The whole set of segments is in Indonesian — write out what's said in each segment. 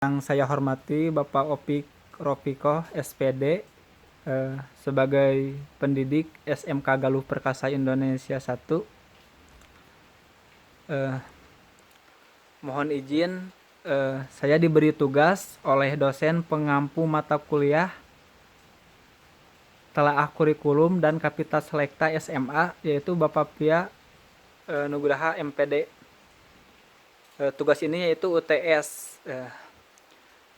Yang saya hormati Bapak Opik Ropiko SPD sebagai pendidik SMK Galuh Perkasa Indonesia 1. Mohon izin, saya diberi tugas oleh dosen pengampu mata kuliah telaah kurikulum dan Kapita Selekta SMA, yaitu Bapak Pia Nugraha MPD. Tugas ini yaitu UTS.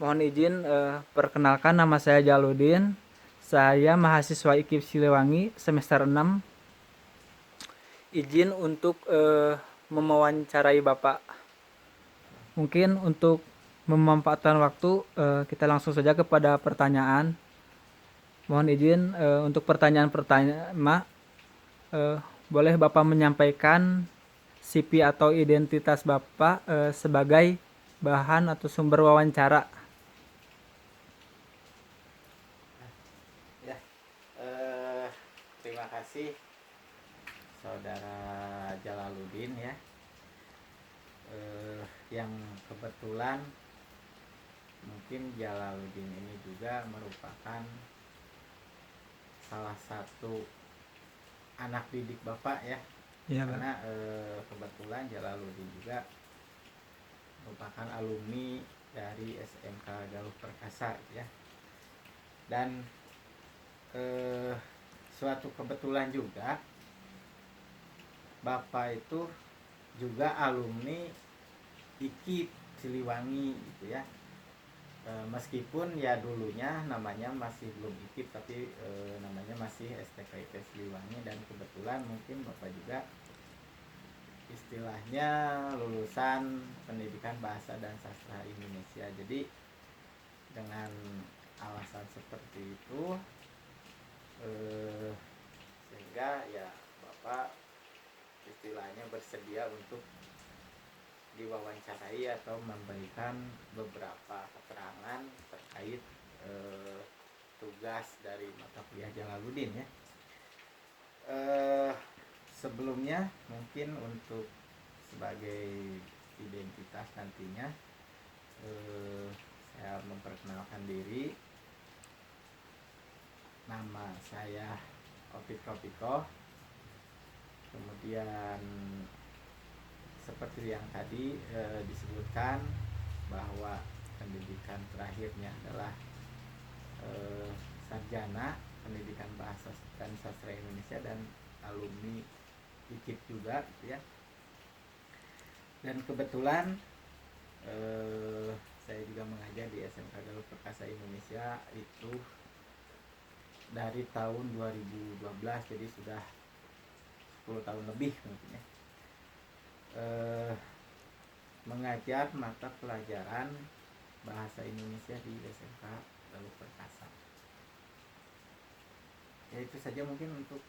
Mohon izin, perkenalkan, nama saya Jaludin. Saya mahasiswa IKIP Siliwangi semester 6. Izin untuk mewawancarai Bapak. Mungkin untuk memanfaatkan waktu, kita langsung saja kepada pertanyaan. Mohon izin untuk pertanyaan pertama, boleh Bapak menyampaikan CV atau identitas Bapak sebagai bahan atau sumber wawancara. Terima kasih Saudara Jalaluddin ya, yang kebetulan mungkin Jalaluddin ini juga merupakan salah satu anak didik Bapak ya, Ya, karena kebetulan Jalaluddin juga merupakan alumni dari SMK Galuh Perkasa ya, dan suatu kebetulan juga Bapak itu juga alumni IKIP Siliwangi gitu ya. Meskipun ya dulunya namanya masih belum IKIP, tapi namanya masih STKIP Siliwangi, dan kebetulan mungkin Bapak juga istilahnya lulusan pendidikan bahasa dan sastra Indonesia. Jadi dengan alasan seperti itu sehingga ya Bapak istilahnya bersedia untuk diwawancarai atau memberikan beberapa keterangan terkait tugas dari mata kuliah Jalaluddin ya. Sebelumnya mungkin untuk sebagai identitas nantinya saya memperkenalkan diri. Nama saya Opik Ropiko. Kemudian seperti yang tadi disebutkan bahwa pendidikan terakhirnya adalah sarjana pendidikan bahasa dan sastra Indonesia dan alumni IKIP juga gitu ya. Dan kebetulan saya juga mengajar di SMK Galuh Perkasa Indonesia itu dari tahun 2012, jadi sudah 10 tahun lebih mungkin ya. Mengajar mata pelajaran bahasa Indonesia di SMK Galuh Perkasa. Ya itu saja mungkin untuk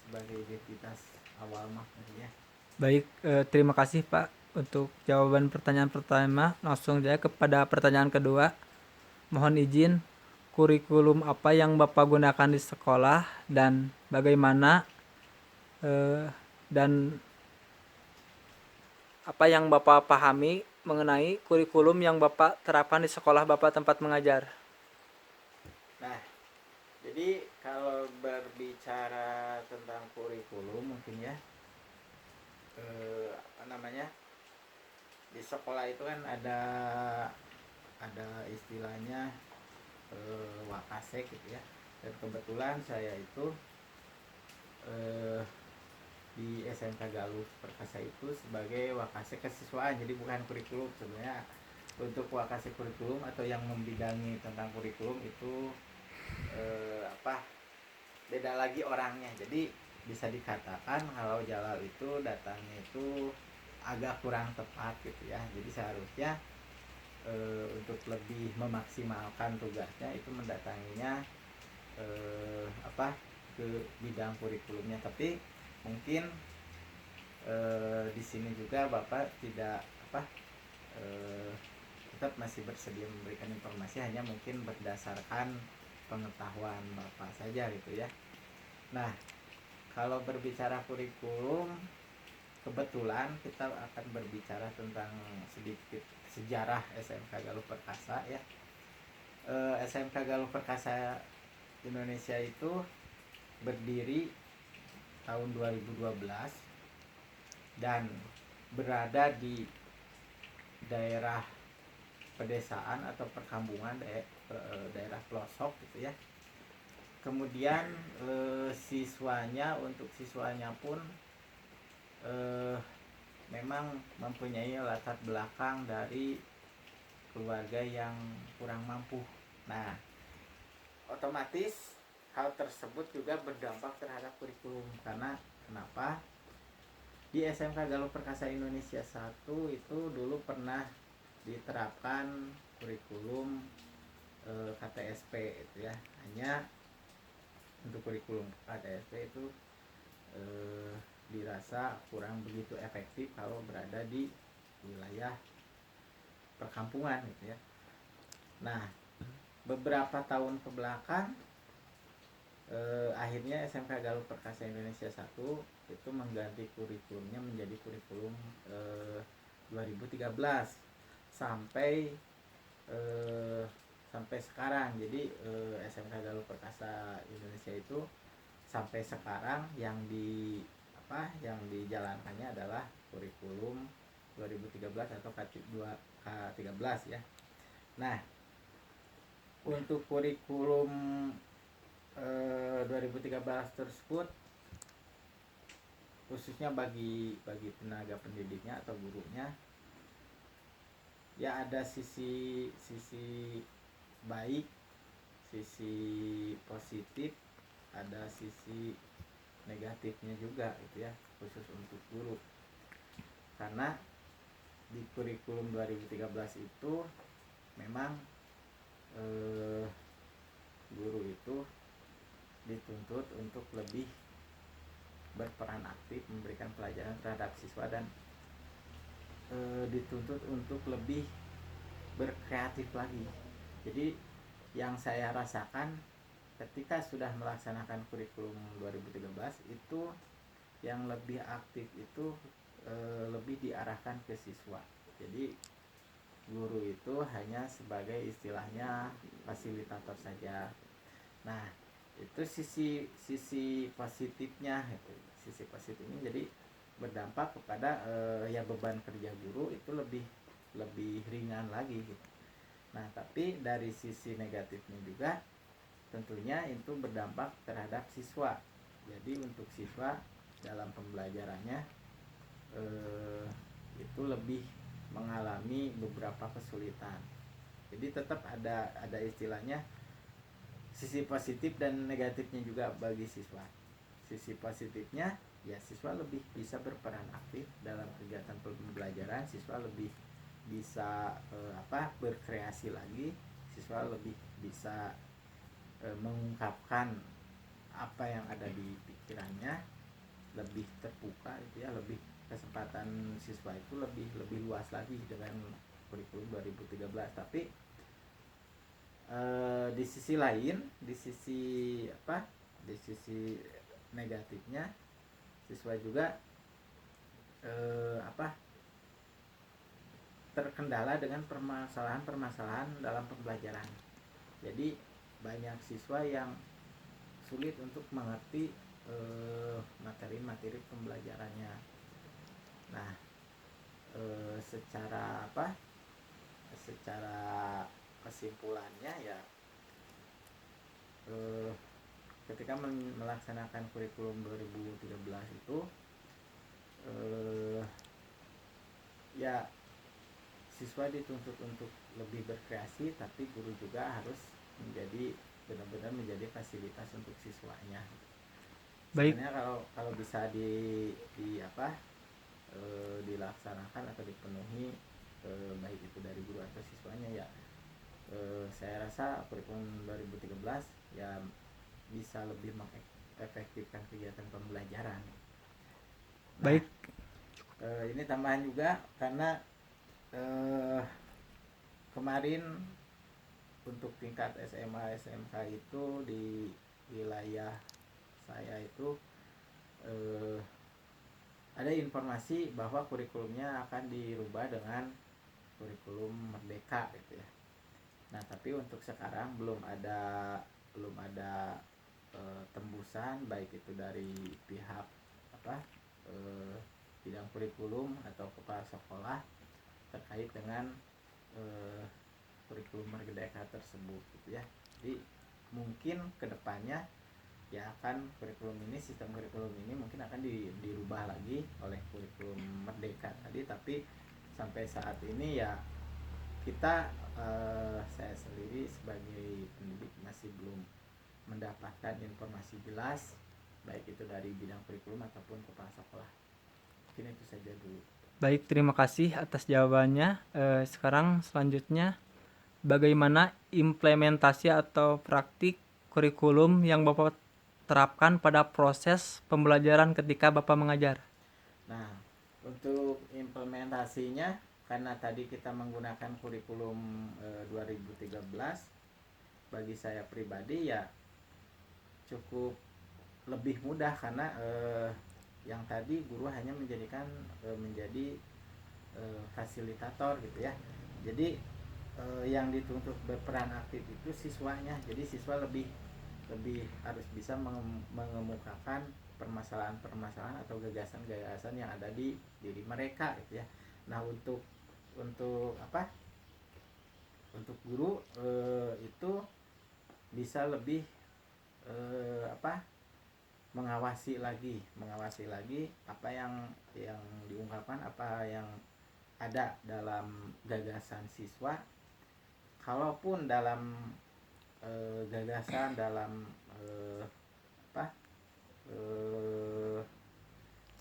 sebagai identitas awal mah ya. Baik, terima kasih Pak untuk jawaban pertanyaan pertama. Langsung saja kepada pertanyaan kedua. Mohon izin, kurikulum apa yang Bapak gunakan di sekolah dan bagaimana dan apa yang Bapak pahami mengenai kurikulum yang Bapak terapkan di sekolah Bapak tempat mengajar? Nah, jadi kalau berbicara tentang kurikulum mungkin ya, apa namanya, di sekolah itu kan ada istilahnya wakasek gitu ya. Dan kebetulan saya itu di SMK Galuh Perkasa itu sebagai wakasek kesiswaan, jadi bukan kurikulum sebenarnya. Untuk wakasek kurikulum atau yang membidangi tentang kurikulum itu beda lagi orangnya. Jadi bisa dikatakan kalau Jalal itu datangnya itu agak kurang tepat gitu ya. Jadi seharusnya untuk lebih memaksimalkan tugasnya itu mendatanginya ke bidang kurikulumnya. Tapi mungkin di sini juga Bapak tidak tetap masih bersedia memberikan informasi, hanya mungkin berdasarkan pengetahuan Bapak saja gitu ya. Nah, kalau berbicara kurikulum kebetulan kita akan berbicara tentang sedikit sejarah SMK Galuh Perkasa ya. SMK Galuh Perkasa Indonesia itu berdiri tahun 2012 dan berada di daerah pedesaan atau perkampungan daerah pelosok gitu ya. Kemudian untuk siswanya pun memang mempunyai latar belakang dari keluarga yang kurang mampu. Nah, otomatis hal tersebut juga berdampak terhadap kurikulum. Karena kenapa? Di SMK Galuh Perkasa Indonesia 1 itu dulu pernah diterapkan kurikulum KTSP itu ya. Hanya untuk kurikulum KTSP itu dirasa kurang begitu efektif kalau berada di wilayah perkampungan gitu ya. Nah, beberapa tahun ke belakang akhirnya SMK Galuh Perkasa Indonesia 1 itu mengganti kurikulumnya menjadi kurikulum 2013 sampai sampai sekarang. Jadi SMK Galuh Perkasa Indonesia itu sampai sekarang yang dijalankannya adalah kurikulum 2013 atau K13 ya. Nah, untuk kurikulum 2013 tersebut khususnya bagi tenaga pendidiknya atau gurunya ya ada sisi baik, sisi positif, ada sisi negatifnya juga gitu ya, khusus untuk guru. Karena di kurikulum 2013 itu memang guru itu dituntut untuk lebih berperan aktif memberikan pelajaran terhadap siswa dan dituntut untuk lebih berkreatif lagi. Jadi yang saya rasakan ketika sudah melaksanakan kurikulum 2013 itu yang lebih aktif itu lebih diarahkan ke siswa. Jadi guru itu hanya sebagai istilahnya fasilitator saja. Nah, itu sisi positifnya itu. Sisi positifnya jadi berdampak kepada ya beban kerja guru itu lebih ringan lagi gitu. Nah, tapi dari sisi negatifnya juga tentunya itu berdampak terhadap siswa. Jadi untuk siswa dalam pembelajarannya itu lebih mengalami beberapa kesulitan. Jadi tetap ada istilahnya sisi positif dan negatifnya juga bagi siswa. Sisi positifnya ya siswa lebih bisa berperan aktif dalam kegiatan pembelajaran, siswa lebih bisa berkreasi lagi, siswa lebih bisa mengungkapkan apa yang ada di pikirannya, lebih terbuka itu ya, lebih kesempatan siswa itu lebih luas lagi dengan kurikulum 2013. Tapi di sisi lain, di sisi negatifnya siswa juga terkendala dengan permasalahan dalam pembelajaran. Jadi banyak siswa yang sulit untuk mengerti materi pembelajarannya. Nah, secara kesimpulannya ya ketika melaksanakan kurikulum 2013 itu ya siswa dituntut untuk lebih berkreasi, tapi guru juga harus benar-benar menjadi fasilitas untuk siswanya. Baik. Sebenarnya kalau bisa dilaksanakan atau dipenuhi baik itu dari guru atau siswanya ya saya rasa kurikulum 2013 ya bisa lebih mengefektifkan kegiatan pembelajaran. Nah, Baik. Ini tambahan juga karena kemarin untuk tingkat SMA SMK itu di wilayah saya itu ada informasi bahwa kurikulumnya akan dirubah dengan kurikulum merdeka gitu ya. Nah tapi untuk sekarang belum ada tembusan baik itu dari pihak apa eh, bidang kurikulum atau kepala sekolah terkait dengan eh, kurikulum merdeka tersebut gitu ya. Jadi mungkin kedepannya ya akan sistem kurikulum ini mungkin akan dirubah lagi oleh kurikulum merdeka tadi, tapi sampai saat ini ya kita saya sendiri sebagai pendidik masih belum mendapatkan informasi jelas baik itu dari bidang kurikulum ataupun kepala sekolah. Mungkin itu saja dulu. Baik, terima kasih atas jawabannya. Sekarang selanjutnya, bagaimana implementasi atau praktik kurikulum yang Bapak terapkan pada proses pembelajaran ketika Bapak mengajar? Nah, untuk implementasinya karena tadi kita menggunakan kurikulum 2013, bagi saya pribadi ya cukup lebih mudah karena yang tadi guru hanya menjadi fasilitator gitu ya. Jadi yang dituntut berperan aktif itu siswanya. Jadi siswa lebih lebih harus bisa mengemukakan permasalahan-permasalahan atau gagasan-gagasan yang ada di diri mereka gitu ya. Nah, untuk apa? Untuk guru itu bisa lebih apa? mengawasi lagi apa yang diungkapkan, apa yang ada dalam gagasan siswa. Kalaupun dalam gagasan dalam apa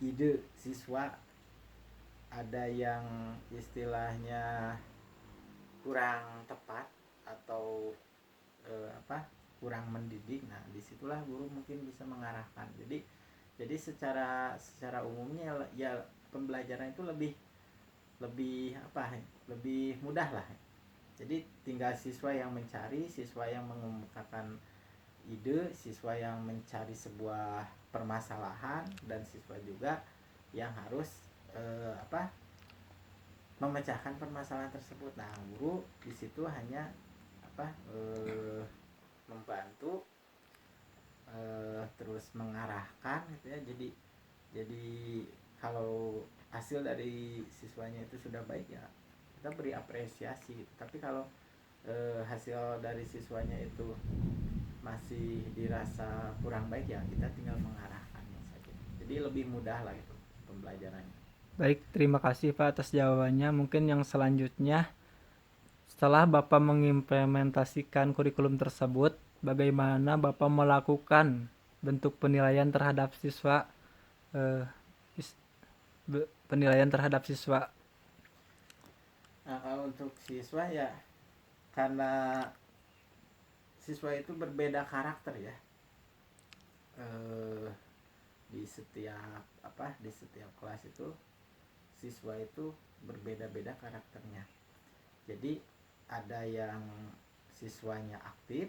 ide siswa ada yang istilahnya kurang tepat atau kurang mendidik, nah disitulah guru mungkin bisa mengarahkan. Jadi secara umumnya ya pembelajaran itu lebih lebih lebih mudah lah. Jadi tinggal siswa yang mencari, siswa yang mengemukakan ide, siswa yang mencari sebuah permasalahan, dan siswa juga yang harus memecahkan permasalahan tersebut. Nah, guru di situ hanya membantu terus mengarahkan gitu ya. Jadi kalau hasil dari siswanya itu sudah baik ya kita beri apresiasi. Tapi kalau hasil dari siswanya itu masih dirasa kurang baik ya kita tinggal mengarahkannya saja. Jadi lebih mudah lah itu pembelajarannya. Baik, terima kasih Pak atas jawabannya. Mungkin yang selanjutnya, setelah Bapak mengimplementasikan kurikulum tersebut, bagaimana Bapak melakukan bentuk penilaian terhadap siswa? Penilaian terhadap siswa. Nah, kalau untuk siswa ya karena siswa itu berbeda karakter ya. Di setiap kelas itu siswa itu berbeda-beda karakternya. Jadi ada yang siswanya aktif,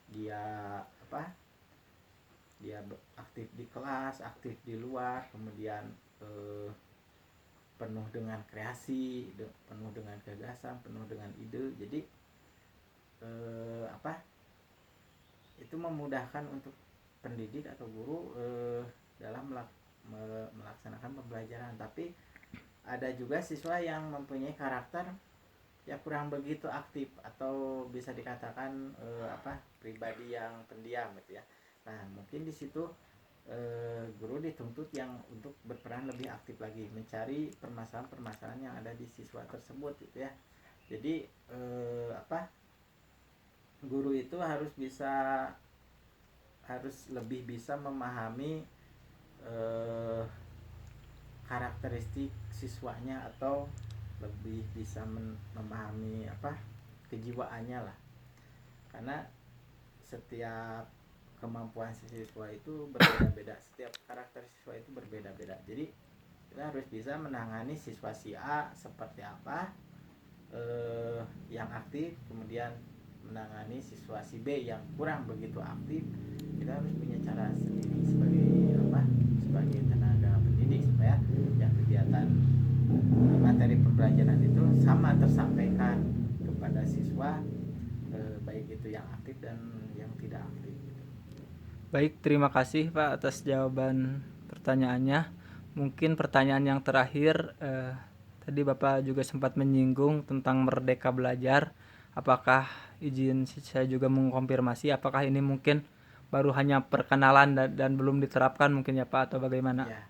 dia dia aktif di kelas, aktif di luar, kemudian penuh dengan kreasi, penuh dengan gagasan, penuh dengan ide. Jadi itu memudahkan untuk pendidik atau guru dalam melaksanakan pembelajaran. Tapi ada juga siswa yang mempunyai karakter ya kurang begitu aktif atau bisa dikatakan pribadi yang pendiam gitu ya. Nah, mungkin di situ guru dituntut yang untuk berperan lebih aktif lagi mencari permasalahan-permasalahan yang ada di siswa tersebut gitu ya. Jadi guru itu harus lebih bisa memahami karakteristik siswanya atau lebih bisa memahami kejiwaannya lah. Karena setiap kemampuan siswa itu berbeda-beda, setiap karakter siswa itu berbeda-beda. Jadi kita harus bisa menangani siswa si A seperti apa yang aktif, kemudian menangani siswa si B yang kurang begitu aktif. Kita harus punya cara sendiri sebagai tenaga pendidik pendidik supaya yang kegiatan materi pembelajaran itu sama tersampaikan kepada siswa, baik itu yang aktif dan yang tidak aktif. Baik, terima kasih Pak atas jawaban pertanyaannya. Mungkin pertanyaan yang terakhir, tadi Bapak juga sempat menyinggung tentang Merdeka Belajar. Apakah izin saya juga mengkonfirmasi apakah ini mungkin baru hanya perkenalan dan belum diterapkan mungkin ya Pak, atau bagaimana? Ya,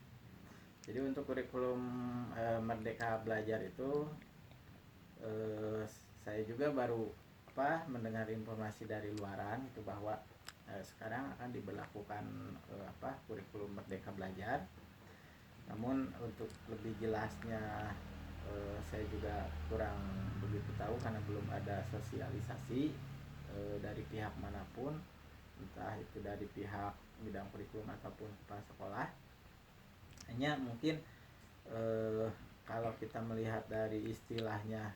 jadi untuk kurikulum Merdeka Belajar itu, eh, saya juga baru mendengar informasi dari luaran itu bahwa sekarang akan diberlakukan kurikulum Merdeka Belajar. Namun untuk lebih jelasnya saya juga kurang begitu tahu karena belum ada sosialisasi dari pihak manapun, entah itu dari pihak bidang kurikulum ataupun kepala sekolah. Hanya mungkin kalau kita melihat dari istilahnya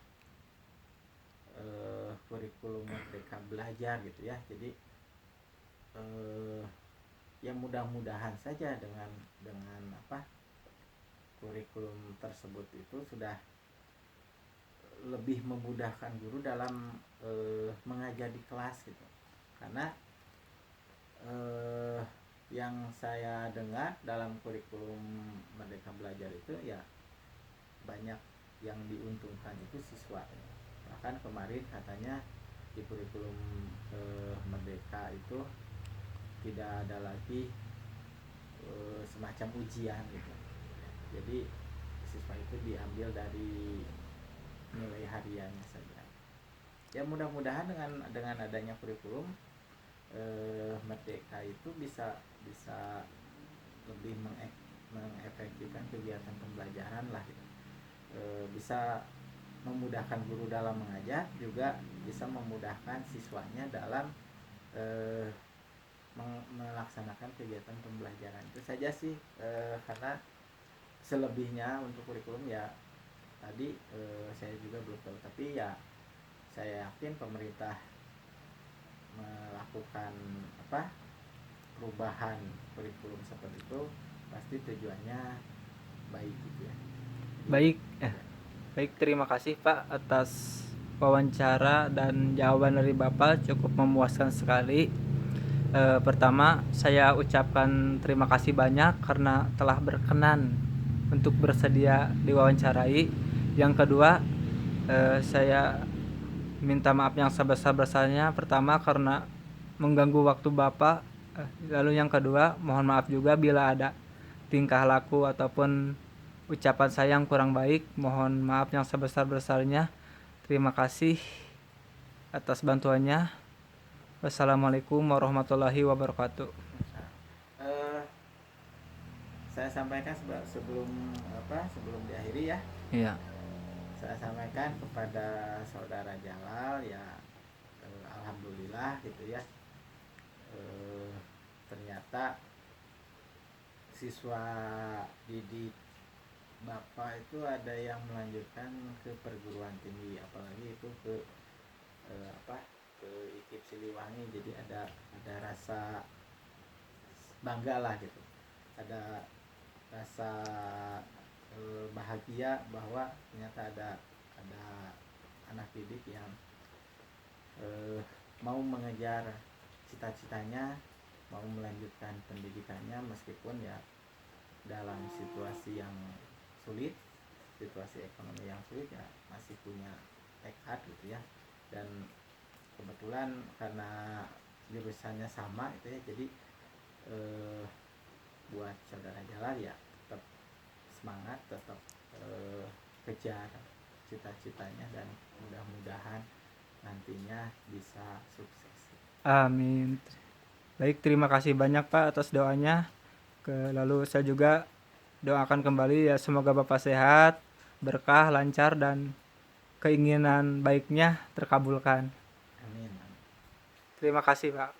kurikulum Merdeka Belajar gitu ya, jadi ya mudah-mudahan saja dengan kurikulum tersebut itu sudah lebih memudahkan guru dalam mengajar di kelas gitu. Karena yang saya dengar dalam kurikulum Merdeka Belajar itu ya banyak yang diuntungkan itu siswa. Bahkan kemarin katanya di kurikulum Merdeka itu tidak ada lagi semacam ujian gitu. Jadi siswa itu diambil dari nilai hariannya saja. Ya mudah-mudahan dengan adanya kurikulum Merdeka itu bisa lebih mengefektifkan kegiatan pembelajaran lah gitu. Bisa memudahkan guru dalam mengajar, juga bisa memudahkan siswanya dalam melaksanakan kegiatan pembelajaran. Itu saja sih, karena selebihnya untuk kurikulum ya tadi saya juga belum tahu, tapi ya saya yakin pemerintah melakukan perubahan kurikulum seperti itu pasti tujuannya baik gitu ya. Baik, baik, terima kasih Pak atas wawancara dan jawaban dari Bapak cukup memuaskan sekali. Pertama, saya ucapkan terima kasih banyak karena telah berkenan untuk bersedia diwawancarai. Yang kedua, saya minta maaf yang sebesar-besarnya, pertama karena mengganggu waktu Bapak. Lalu yang kedua, mohon maaf juga bila ada tingkah laku ataupun ucapan saya yang kurang baik. Mohon maaf yang sebesar-besarnya. Terima kasih atas bantuannya. Wassalamualaikum warahmatullahi wabarakatuh. Eh, saya sampaikan sebelum diakhiri ya. Iya. Saya sampaikan kepada saudara Jalal ya, alhamdulillah gitu ya. Ternyata siswa didik Bapak itu ada yang melanjutkan ke perguruan tinggi, apalagi itu ke ke IKIP Siliwangi. Jadi ada rasa bangga lah gitu, ada rasa bahagia bahwa ternyata ada anak didik yang mau mengejar cita-citanya, mau melanjutkan pendidikannya meskipun ya dalam situasi yang sulit, situasi ekonomi yang sulit, ya masih punya tekad gitu ya. Dan kebetulan karena jurusannya sama itu ya, jadi buat saudara Jalal ya tetap semangat, tetap kejar cita-citanya dan mudah-mudahan nantinya bisa sukses. Amin. Baik, terima kasih banyak Pak atas doanya. Lalu saya juga doakan kembali ya, semoga Bapak sehat, berkah, lancar, dan keinginan baiknya terkabulkan. Amin. Terima kasih Pak.